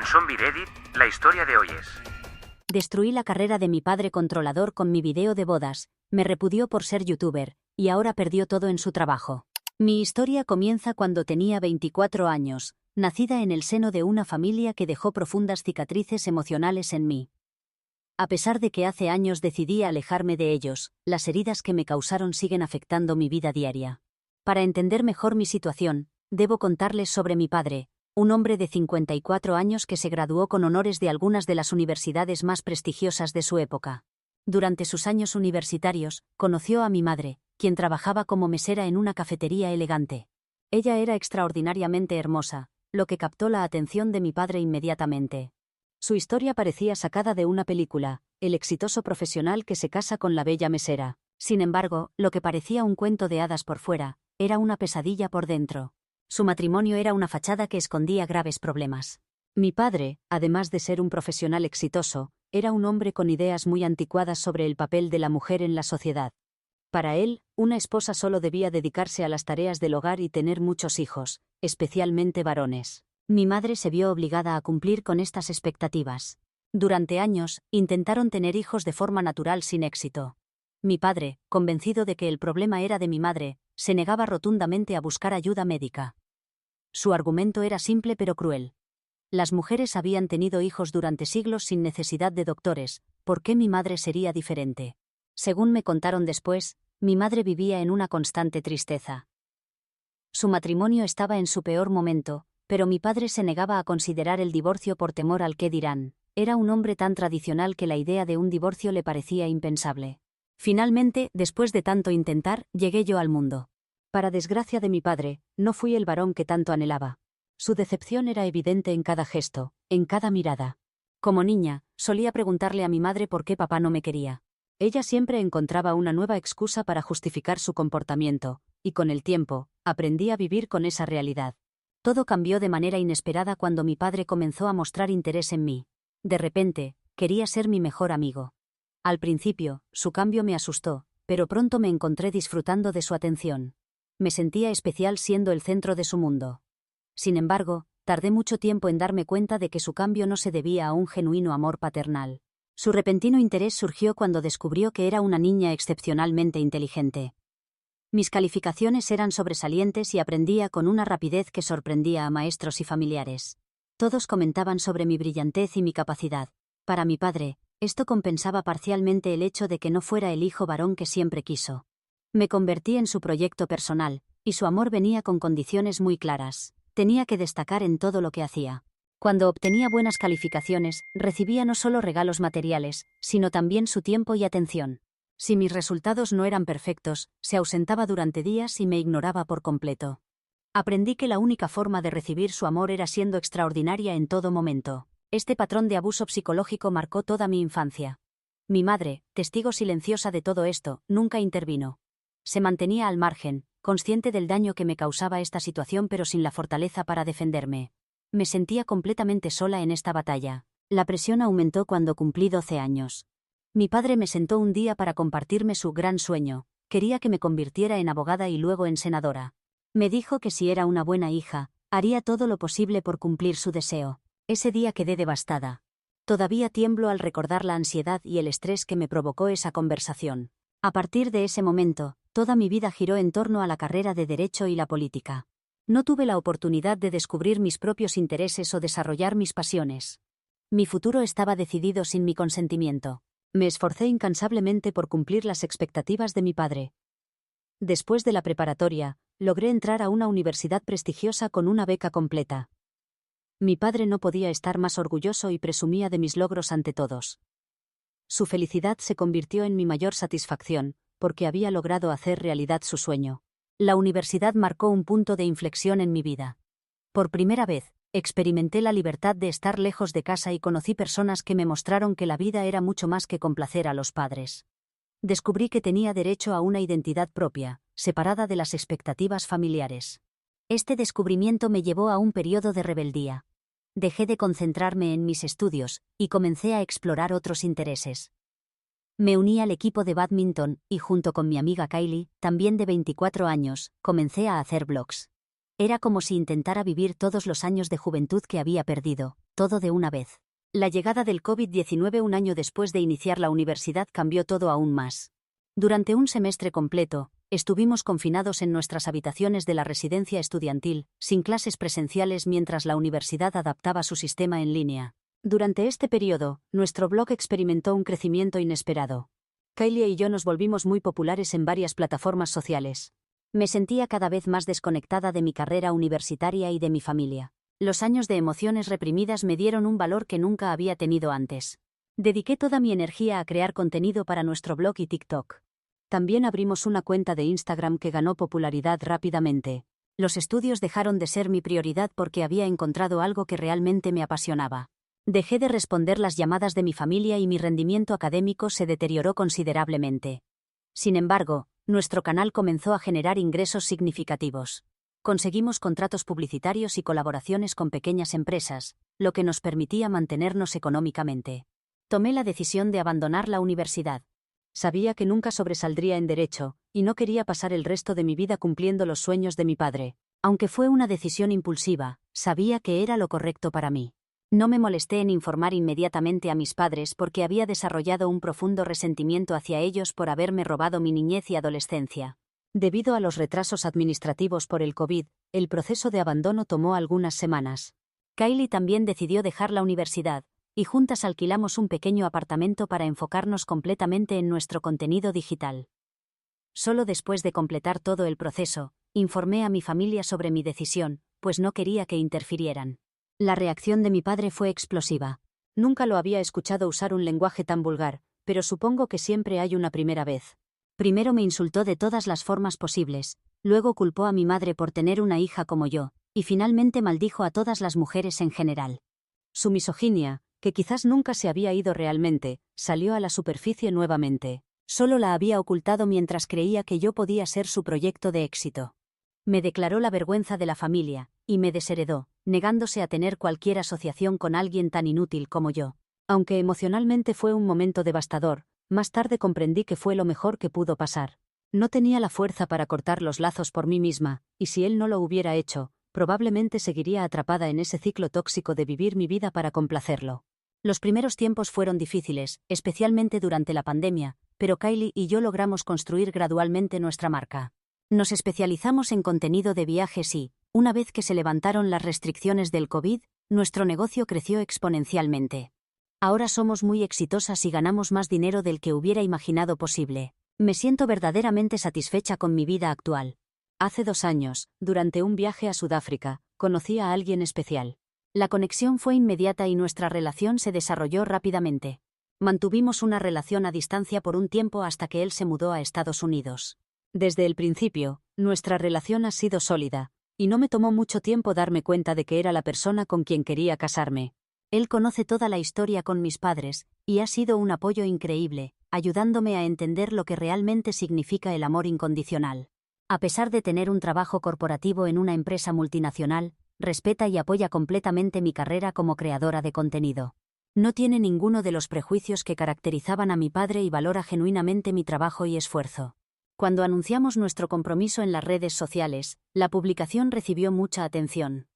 Zombie Reddit, la historia de hoy es: Destruí la carrera de mi padre controlador con mi video de bodas, me repudió por ser youtuber, y ahora perdió todo en su trabajo. Mi historia comienza cuando tenía 24 años, nacida en el seno de una familia que dejó profundas cicatrices emocionales en mí. A pesar de que hace años decidí alejarme de ellos, las heridas que me causaron siguen afectando mi vida diaria. Para entender mejor mi situación, debo contarles sobre mi padre, un hombre de 54 años que se graduó con honores de algunas de las universidades más prestigiosas de su época. Durante sus años universitarios, conoció a mi madre, quien trabajaba como mesera en una cafetería elegante. Ella era extraordinariamente hermosa, lo que captó la atención de mi padre inmediatamente. Su historia parecía sacada de una película, el exitoso profesional que se casa con la bella mesera. Sin embargo, lo que parecía un cuento de hadas por fuera, era una pesadilla por dentro. Su matrimonio era una fachada que escondía graves problemas. Mi padre, además de ser un profesional exitoso, era un hombre con ideas muy anticuadas sobre el papel de la mujer en la sociedad. Para él, una esposa solo debía dedicarse a las tareas del hogar y tener muchos hijos, especialmente varones. Mi madre se vio obligada a cumplir con estas expectativas. Durante años, intentaron tener hijos de forma natural sin éxito. Mi padre, convencido de que el problema era de mi madre, se negaba rotundamente a buscar ayuda médica. Su argumento era simple pero cruel. Las mujeres habían tenido hijos durante siglos sin necesidad de doctores, ¿por qué mi madre sería diferente? Según me contaron después, mi madre vivía en una constante tristeza. Su matrimonio estaba en su peor momento, pero mi padre se negaba a considerar el divorcio por temor al qué dirán. Era un hombre tan tradicional que la idea de un divorcio le parecía impensable. Finalmente, después de tanto intentar, llegué yo al mundo. Para desgracia de mi padre, no fui el varón que tanto anhelaba. Su decepción era evidente en cada gesto, en cada mirada. Como niña, solía preguntarle a mi madre por qué papá no me quería. Ella siempre encontraba una nueva excusa para justificar su comportamiento, y con el tiempo, aprendí a vivir con esa realidad. Todo cambió de manera inesperada cuando mi padre comenzó a mostrar interés en mí. De repente, quería ser mi mejor amigo. Al principio, su cambio me asustó, pero pronto me encontré disfrutando de su atención. Me sentía especial siendo el centro de su mundo. Sin embargo, tardé mucho tiempo en darme cuenta de que su cambio no se debía a un genuino amor paternal. Su repentino interés surgió cuando descubrió que era una niña excepcionalmente inteligente. Mis calificaciones eran sobresalientes y aprendía con una rapidez que sorprendía a maestros y familiares. Todos comentaban sobre mi brillantez y mi capacidad. Para mi padre, esto compensaba parcialmente el hecho de que no fuera el hijo varón que siempre quiso. Me convertí en su proyecto personal, y su amor venía con condiciones muy claras. Tenía que destacar en todo lo que hacía. Cuando obtenía buenas calificaciones, recibía no solo regalos materiales, sino también su tiempo y atención. Si mis resultados no eran perfectos, se ausentaba durante días y me ignoraba por completo. Aprendí que la única forma de recibir su amor era siendo extraordinaria en todo momento. Este patrón de abuso psicológico marcó toda mi infancia. Mi madre, testigo silenciosa de todo esto, nunca intervino. Se mantenía al margen, consciente del daño que me causaba esta situación pero sin la fortaleza para defenderme. Me sentía completamente sola en esta batalla. La presión aumentó cuando cumplí 12 años. Mi padre me sentó un día para compartirme su gran sueño. Quería que me convirtiera en abogada y luego en senadora. Me dijo que si era una buena hija, haría todo lo posible por cumplir su deseo. Ese día quedé devastada. Todavía tiemblo al recordar la ansiedad y el estrés que me provocó esa conversación. A partir de ese momento, toda mi vida giró en torno a la carrera de Derecho y la política. No tuve la oportunidad de descubrir mis propios intereses o desarrollar mis pasiones. Mi futuro estaba decidido sin mi consentimiento. Me esforcé incansablemente por cumplir las expectativas de mi padre. Después de la preparatoria, logré entrar a una universidad prestigiosa con una beca completa. Mi padre no podía estar más orgulloso y presumía de mis logros ante todos. Su felicidad se convirtió en mi mayor satisfacción, porque había logrado hacer realidad su sueño. La universidad marcó un punto de inflexión en mi vida. Por primera vez, experimenté la libertad de estar lejos de casa y conocí personas que me mostraron que la vida era mucho más que complacer a los padres. Descubrí que tenía derecho a una identidad propia, separada de las expectativas familiares. Este descubrimiento me llevó a un periodo de rebeldía. Dejé de concentrarme en mis estudios, y comencé a explorar otros intereses. Me uní al equipo de bádminton, y junto con mi amiga Kylie, también de 24 años, comencé a hacer blogs. Era como si intentara vivir todos los años de juventud que había perdido. todo de una vez. La llegada del COVID-19 un año después de iniciar la universidad cambió todo aún más. Durante un semestre completo, estuvimos confinados en nuestras habitaciones de la residencia estudiantil, sin clases presenciales mientras la universidad adaptaba su sistema en línea. Durante este periodo, nuestro blog experimentó un crecimiento inesperado. Kylie y yo nos volvimos muy populares en varias plataformas sociales. Me sentía cada vez más desconectada de mi carrera universitaria y de mi familia. Los años de emociones reprimidas me dieron un valor que nunca había tenido antes. Dediqué toda mi energía a crear contenido para nuestro blog y TikTok. También abrimos una cuenta de Instagram que ganó popularidad rápidamente. Los estudios dejaron de ser mi prioridad porque había encontrado algo que realmente me apasionaba. Dejé de responder las llamadas de mi familia y mi rendimiento académico se deterioró considerablemente. Sin embargo, nuestro canal comenzó a generar ingresos significativos. Conseguimos contratos publicitarios y colaboraciones con pequeñas empresas, lo que nos permitía mantenernos económicamente. Tomé la decisión de abandonar la universidad. Sabía que nunca sobresaldría en derecho, y no quería pasar el resto de mi vida cumpliendo los sueños de mi padre. Aunque fue una decisión impulsiva, sabía que era lo correcto para mí. No me molesté en informar inmediatamente a mis padres porque había desarrollado un profundo resentimiento hacia ellos por haberme robado mi niñez y adolescencia. Debido a los retrasos administrativos por el COVID, el proceso de abandono tomó algunas semanas. Kylie también decidió dejar la universidad, y juntas alquilamos un pequeño apartamento para enfocarnos completamente en nuestro contenido digital. Solo después de completar todo el proceso, informé a mi familia sobre mi decisión, pues no quería que interfirieran. La reacción de mi padre fue explosiva. Nunca lo había escuchado usar un lenguaje tan vulgar, pero supongo que siempre hay una primera vez. Primero me insultó de todas las formas posibles, luego culpó a mi madre por tener una hija como yo, y finalmente maldijo a todas las mujeres en general. Su misoginia, que quizás nunca se había ido realmente, salió a la superficie nuevamente. Solo la había ocultado mientras creía que yo podía ser su proyecto de éxito. Me declaró la vergüenza de la familia, y me desheredó, negándose a tener cualquier asociación con alguien tan inútil como yo. Aunque emocionalmente fue un momento devastador, más tarde comprendí que fue lo mejor que pudo pasar. No tenía la fuerza para cortar los lazos por mí misma, y si él no lo hubiera hecho, probablemente seguiría atrapada en ese ciclo tóxico de vivir mi vida para complacerlo. Los primeros tiempos fueron difíciles, especialmente durante la pandemia, pero Kylie y yo logramos construir gradualmente nuestra marca. Nos especializamos en contenido de viajes y, una vez que se levantaron las restricciones del COVID, nuestro negocio creció exponencialmente. Ahora somos muy exitosas y ganamos más dinero del que hubiera imaginado posible. Me siento verdaderamente satisfecha con mi vida actual. Hace 2 años, durante un viaje a Sudáfrica, conocí a alguien especial. La conexión fue inmediata y nuestra relación se desarrolló rápidamente. Mantuvimos una relación a distancia por un tiempo hasta que él se mudó a Estados Unidos. Desde el principio, nuestra relación ha sido sólida, y no me tomó mucho tiempo darme cuenta de que era la persona con quien quería casarme. Él conoce toda la historia con mis padres, y ha sido un apoyo increíble, ayudándome a entender lo que realmente significa el amor incondicional. A pesar de tener un trabajo corporativo en una empresa multinacional, respeta y apoya completamente mi carrera como creadora de contenido. No tiene ninguno de los prejuicios que caracterizaban a mi padre y valora genuinamente mi trabajo y esfuerzo. Cuando anunciamos nuestro compromiso en las redes sociales, la publicación recibió mucha atención.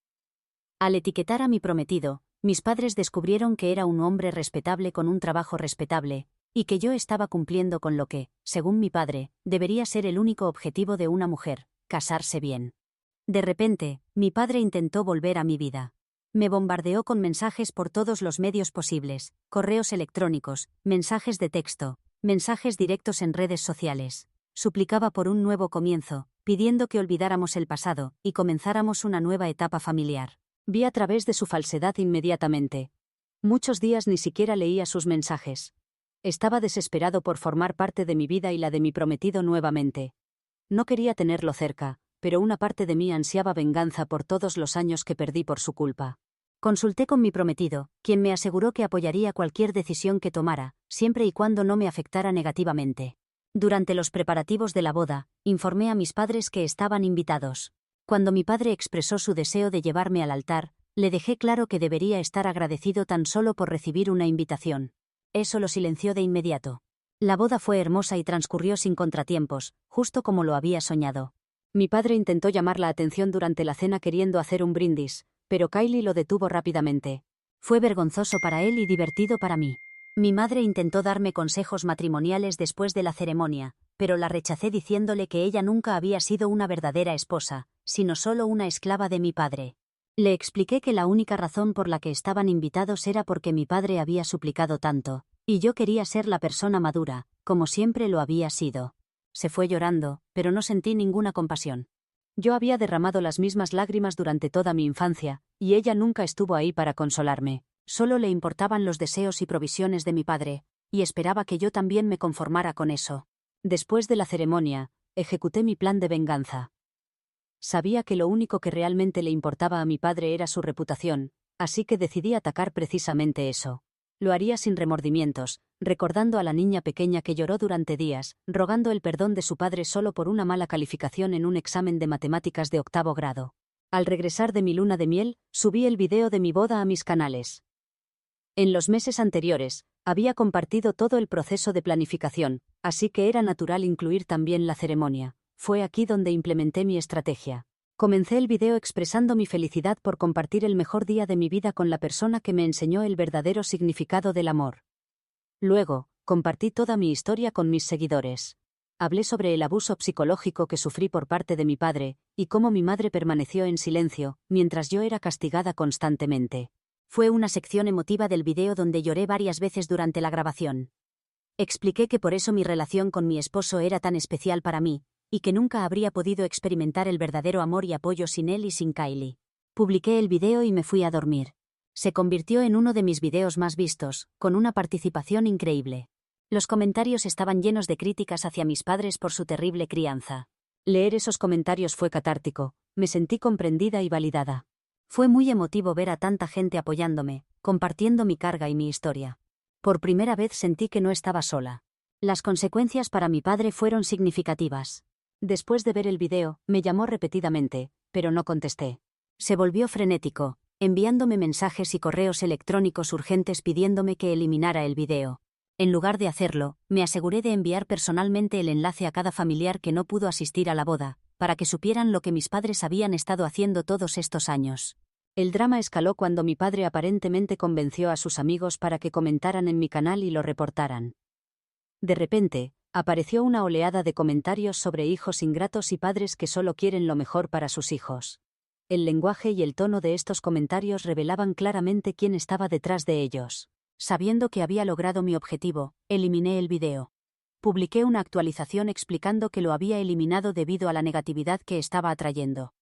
Al etiquetar a mi prometido, mis padres descubrieron que era un hombre respetable con un trabajo respetable, y que yo estaba cumpliendo con lo que, según mi padre, debería ser el único objetivo de una mujer: casarse bien. De repente, mi padre intentó volver a mi vida. Me bombardeó con mensajes por todos los medios posibles: correos electrónicos, mensajes de texto, mensajes directos en redes sociales. Suplicaba por un nuevo comienzo, pidiendo que olvidáramos el pasado y comenzáramos una nueva etapa familiar. Vi a través de su falsedad inmediatamente. Muchos días ni siquiera leía sus mensajes. Estaba desesperado por formar parte de mi vida y la de mi prometido nuevamente. No quería tenerlo cerca, pero una parte de mí ansiaba venganza por todos los años que perdí por su culpa. Consulté con mi prometido, quien me aseguró que apoyaría cualquier decisión que tomara, siempre y cuando no me afectara negativamente. Durante los preparativos de la boda, informé a mis padres que estaban invitados. Cuando mi padre expresó su deseo de llevarme al altar, le dejé claro que debería estar agradecido tan solo por recibir una invitación. Eso lo silenció de inmediato. La boda fue hermosa y transcurrió sin contratiempos, justo como lo había soñado. Mi padre intentó llamar la atención durante la cena queriendo hacer un brindis, pero Kylie lo detuvo rápidamente. Fue vergonzoso para él y divertido para mí. Mi madre intentó darme consejos matrimoniales después de la ceremonia, pero la rechacé diciéndole que ella nunca había sido una verdadera esposa, sino solo una esclava de mi padre. Le expliqué que la única razón por la que estaban invitados era porque mi padre había suplicado tanto, y yo quería ser la persona madura, como siempre lo había sido. Se fue llorando, pero no sentí ninguna compasión. Yo había derramado las mismas lágrimas durante toda mi infancia, y ella nunca estuvo ahí para consolarme. Solo le importaban los deseos y provisiones de mi padre, y esperaba que yo también me conformara con eso. Después de la ceremonia, ejecuté mi plan de venganza. Sabía que lo único que realmente le importaba a mi padre era su reputación, así que decidí atacar precisamente eso. Lo haría sin remordimientos, recordando a la niña pequeña que lloró durante días, rogando el perdón de su padre solo por una mala calificación en un examen de matemáticas de 8º grado. Al regresar de mi luna de miel, subí el video de mi boda a mis canales. En los meses anteriores, había compartido todo el proceso de planificación, así que era natural incluir también la ceremonia. Fue aquí donde implementé mi estrategia. Comencé el video expresando mi felicidad por compartir el mejor día de mi vida con la persona que me enseñó el verdadero significado del amor. Luego, compartí toda mi historia con mis seguidores. Hablé sobre el abuso psicológico que sufrí por parte de mi padre, y cómo mi madre permaneció en silencio, mientras yo era castigada constantemente. Fue una sección emotiva del video donde lloré varias veces durante la grabación. Expliqué que por eso mi relación con mi esposo era tan especial para mí, y que nunca habría podido experimentar el verdadero amor y apoyo sin él y sin Kylie. Publiqué el video y me fui a dormir. Se convirtió en uno de mis videos más vistos, con una participación increíble. Los comentarios estaban llenos de críticas hacia mis padres por su terrible crianza. Leer esos comentarios fue catártico, me sentí comprendida y validada. Fue muy emotivo ver a tanta gente apoyándome, compartiendo mi carga y mi historia. Por primera vez sentí que no estaba sola. Las consecuencias para mi padre fueron significativas. Después de ver el video, me llamó repetidamente, pero no contesté. Se volvió frenético, enviándome mensajes y correos electrónicos urgentes pidiéndome que eliminara el video. En lugar de hacerlo, me aseguré de enviar personalmente el enlace a cada familiar que no pudo asistir a la boda, para que supieran lo que mis padres habían estado haciendo todos estos años. El drama escaló cuando mi padre aparentemente convenció a sus amigos para que comentaran en mi canal y lo reportaran. De repente, apareció una oleada de comentarios sobre hijos ingratos y padres que solo quieren lo mejor para sus hijos. El lenguaje y el tono de estos comentarios revelaban claramente quién estaba detrás de ellos. Sabiendo que había logrado mi objetivo, eliminé el video. Publiqué una actualización explicando que lo había eliminado debido a la negatividad que estaba atrayendo.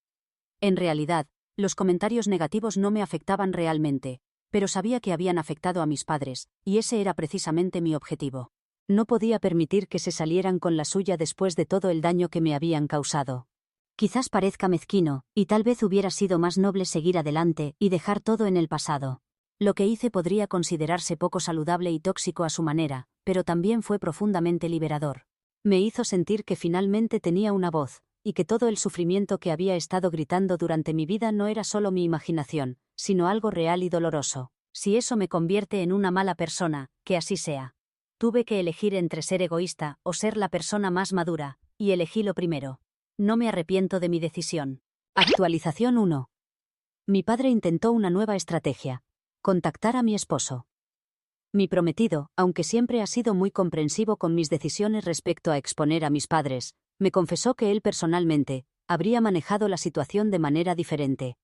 En realidad, los comentarios negativos no me afectaban realmente, pero sabía que habían afectado a mis padres, y ese era precisamente mi objetivo. No podía permitir que se salieran con la suya después de todo el daño que me habían causado. Quizás parezca mezquino, y tal vez hubiera sido más noble seguir adelante y dejar todo en el pasado. Lo que hice podría considerarse poco saludable y tóxico a su manera, pero también fue profundamente liberador. Me hizo sentir que finalmente tenía una voz, y que todo el sufrimiento que había estado gritando durante mi vida no era solo mi imaginación, sino algo real y doloroso. Si eso me convierte en una mala persona, que así sea. Tuve que elegir entre ser egoísta o ser la persona más madura, y elegí lo primero. No me arrepiento de mi decisión. Actualización 1. Mi padre intentó una nueva estrategia. Contactar a mi esposo. Mi prometido, aunque siempre ha sido muy comprensivo con mis decisiones respecto a exponer a mis padres, me confesó que él personalmente habría manejado la situación de manera diferente.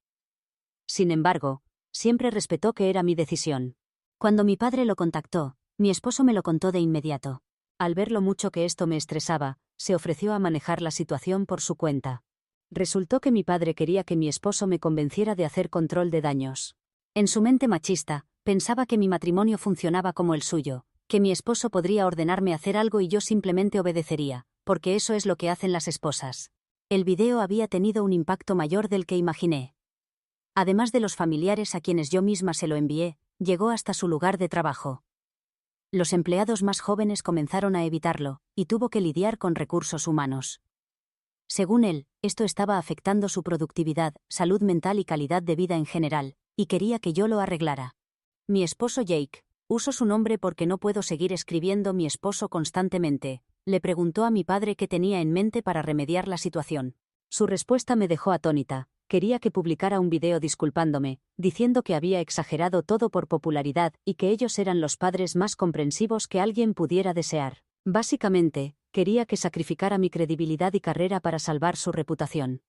Sin embargo, siempre respetó que era mi decisión. Cuando mi padre lo contactó, mi esposo me lo contó de inmediato. Al ver lo mucho que esto me estresaba, se ofreció a manejar la situación por su cuenta. Resultó que mi padre quería que mi esposo me convenciera de hacer control de daños. En su mente machista, pensaba que mi matrimonio funcionaba como el suyo, que mi esposo podría ordenarme hacer algo y yo simplemente obedecería, porque eso es lo que hacen las esposas. El video había tenido un impacto mayor del que imaginé. Además de los familiares a quienes yo misma se lo envié, llegó hasta su lugar de trabajo. Los empleados más jóvenes comenzaron a evitarlo, y tuvo que lidiar con recursos humanos. Según él, esto estaba afectando su productividad, salud mental y calidad de vida en general, y quería que yo lo arreglara. Mi esposo Jake, uso su nombre porque no puedo seguir escribiendo mi esposo constantemente, le preguntó a mi padre qué tenía en mente para remediar la situación. Su respuesta me dejó atónita, Quería que publicara un video disculpándome, diciendo que había exagerado todo por popularidad y que ellos eran los padres más comprensivos que alguien pudiera desear. Básicamente, quería que sacrificara mi credibilidad y carrera para salvar su reputación.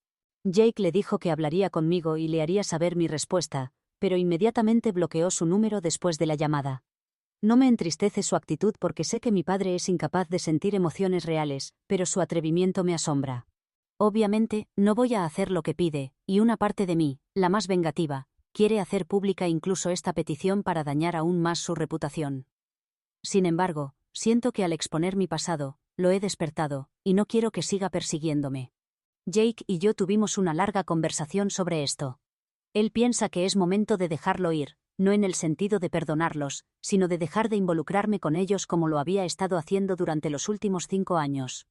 Jake le dijo que hablaría conmigo y le haría saber mi respuesta, pero inmediatamente bloqueó su número después de la llamada. No me entristece su actitud porque sé que mi padre es incapaz de sentir emociones reales, pero su atrevimiento me asombra. Obviamente, no voy a hacer lo que pide, y una parte de mí, la más vengativa, quiere hacer pública incluso esta petición para dañar aún más su reputación. Sin embargo, siento que al exponer mi pasado, lo he despertado, y no quiero que siga persiguiéndome. Jake y yo tuvimos una larga conversación sobre esto. Él piensa que es momento de dejarlo ir, no en el sentido de perdonarlos, sino de dejar de involucrarme con ellos como lo había estado haciendo durante los últimos 5 años.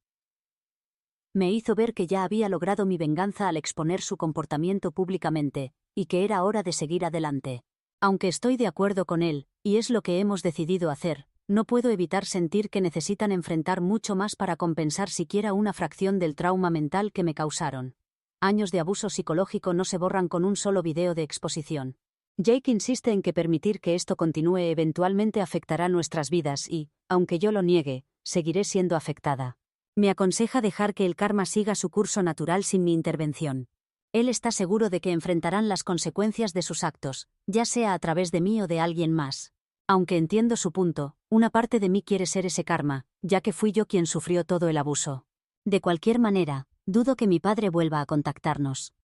Me hizo ver que ya había logrado mi venganza al exponer su comportamiento públicamente, y que era hora de seguir adelante. Aunque estoy de acuerdo con él, y es lo que hemos decidido hacer, no puedo evitar sentir que necesitan enfrentar mucho más para compensar siquiera una fracción del trauma mental que me causaron. Años de abuso psicológico no se borran con un solo video de exposición. Jake insiste en que permitir que esto continúe eventualmente afectará nuestras vidas y, aunque yo lo niegue, seguiré siendo afectada. Me aconseja dejar que el karma siga su curso natural sin mi intervención. Él está seguro de que enfrentarán las consecuencias de sus actos, ya sea a través de mí o de alguien más. Aunque entiendo su punto, una parte de mí quiere ser ese karma, ya que fui yo quien sufrió todo el abuso. De cualquier manera, dudo que mi padre vuelva a contactarnos.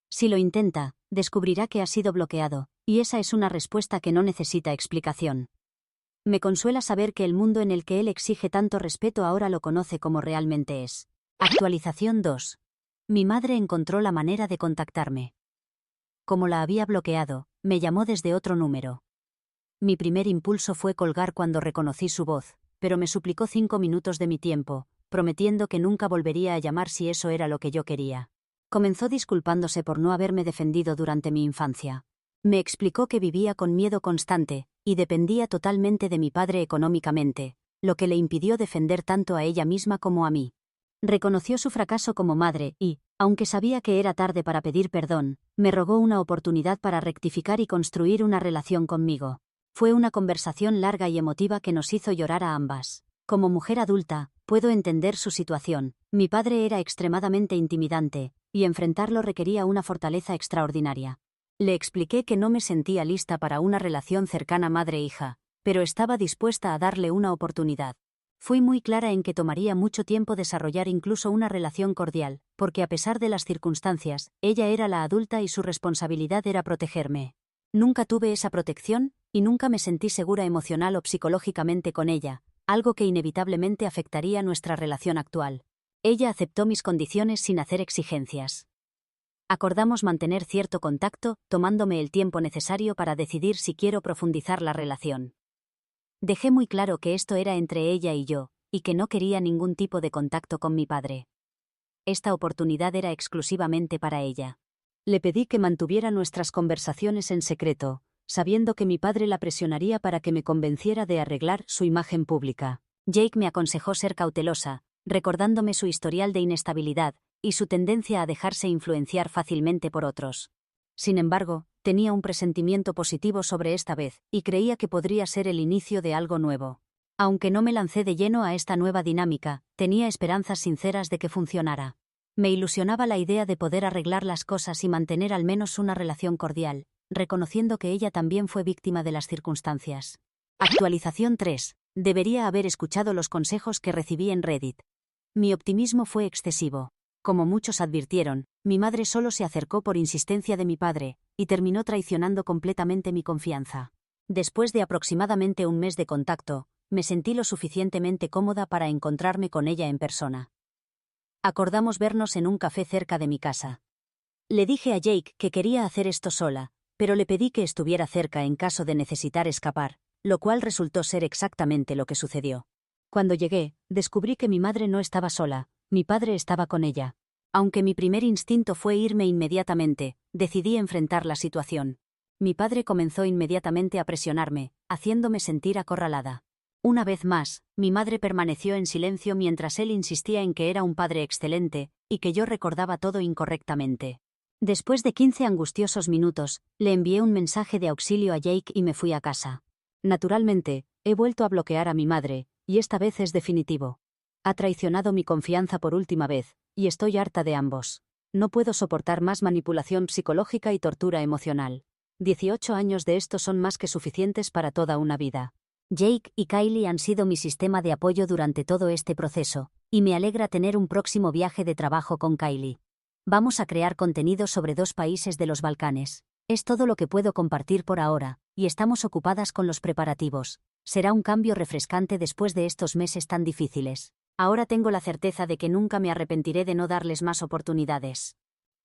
Si lo intenta, descubrirá que ha sido bloqueado, y esa es una respuesta que no necesita explicación. Me consuela saber que el mundo en el que él exige tanto respeto ahora lo conoce como realmente es. Actualización 2. Mi madre encontró la manera de contactarme. Como la había bloqueado, me llamó desde otro número. Mi primer impulso fue colgar cuando reconocí su voz, pero me suplicó 5 minutos de mi tiempo, prometiendo que nunca volvería a llamar si eso era lo que yo quería. Comenzó disculpándose por no haberme defendido durante mi infancia. Me explicó que vivía con miedo constante, y dependía totalmente de mi padre económicamente, lo que le impidió defender tanto a ella misma como a mí. Reconoció su fracaso como madre y, aunque sabía que era tarde para pedir perdón, me rogó una oportunidad para rectificar y construir una relación conmigo. Fue una conversación larga y emotiva que nos hizo llorar a ambas. Como mujer adulta, puedo entender su situación. Mi padre era extremadamente intimidante, y enfrentarlo requería una fortaleza extraordinaria. Le expliqué que no me sentía lista para una relación cercana madre-hija, pero estaba dispuesta a darle una oportunidad. Fui muy clara en que tomaría mucho tiempo desarrollar incluso una relación cordial, porque a pesar de las circunstancias, ella era la adulta y su responsabilidad era protegerme. Nunca tuve esa protección, y nunca me sentí segura emocional o psicológicamente con ella, algo que inevitablemente afectaría nuestra relación actual. Ella aceptó mis condiciones sin hacer exigencias. Acordamos mantener cierto contacto, tomándome el tiempo necesario para decidir si quiero profundizar la relación. Dejé muy claro que esto era entre ella y yo, y que no quería ningún tipo de contacto con mi padre. Esta oportunidad era exclusivamente para ella. Le pedí que mantuviera nuestras conversaciones en secreto, sabiendo que mi padre la presionaría para que me convenciera de arreglar su imagen pública. Jake me aconsejó ser cautelosa, recordándome su historial de inestabilidad y su tendencia a dejarse influenciar fácilmente por otros. Sin embargo, tenía un presentimiento positivo sobre esta vez, y creía que podría ser el inicio de algo nuevo. Aunque no me lancé de lleno a esta nueva dinámica, tenía esperanzas sinceras de que funcionara. Me ilusionaba la idea de poder arreglar las cosas y mantener al menos una relación cordial, reconociendo que ella también fue víctima de las circunstancias. Actualización 3. Debería haber escuchado los consejos que recibí en Reddit. Mi optimismo fue excesivo. Como muchos advirtieron, mi madre solo se acercó por insistencia de mi padre, y terminó traicionando completamente mi confianza. Después de aproximadamente un mes de contacto, me sentí lo suficientemente cómoda para encontrarme con ella en persona. Acordamos vernos en un café cerca de mi casa. Le dije a Jake que quería hacer esto sola, pero le pedí que estuviera cerca en caso de necesitar escapar, lo cual resultó ser exactamente lo que sucedió. Cuando llegué, descubrí que mi madre no estaba sola, mi padre estaba con ella. Aunque mi primer instinto fue irme inmediatamente, decidí enfrentar la situación. Mi padre comenzó inmediatamente a presionarme, haciéndome sentir acorralada. Una vez más, mi madre permaneció en silencio mientras él insistía en que era un padre excelente, y que yo recordaba todo incorrectamente. Después de 15 angustiosos minutos, le envié un mensaje de auxilio a Jake y me fui a casa. Naturalmente, he vuelto a bloquear a mi madre, y esta vez es definitivo. Ha traicionado mi confianza por última vez, y estoy harta de ambos. No puedo soportar más manipulación psicológica y tortura emocional. 18 años de esto son más que suficientes para toda una vida. Jake y Kylie han sido mi sistema de apoyo durante todo este proceso, y me alegra tener un próximo viaje de trabajo con Kylie. Vamos a crear contenido sobre 2 países de los Balcanes. Es todo lo que puedo compartir por ahora, y estamos ocupadas con los preparativos. Será un cambio refrescante después de estos meses tan difíciles. Ahora tengo la certeza de que nunca me arrepentiré de no darles más oportunidades.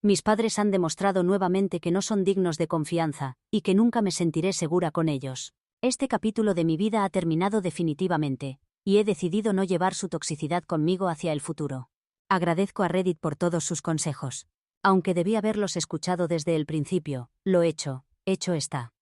Mis padres han demostrado nuevamente que no son dignos de confianza, y que nunca me sentiré segura con ellos. Este capítulo de mi vida ha terminado definitivamente, y he decidido no llevar su toxicidad conmigo hacia el futuro. Agradezco a Reddit por todos sus consejos. Aunque debí haberlos escuchado desde el principio, lo hecho está.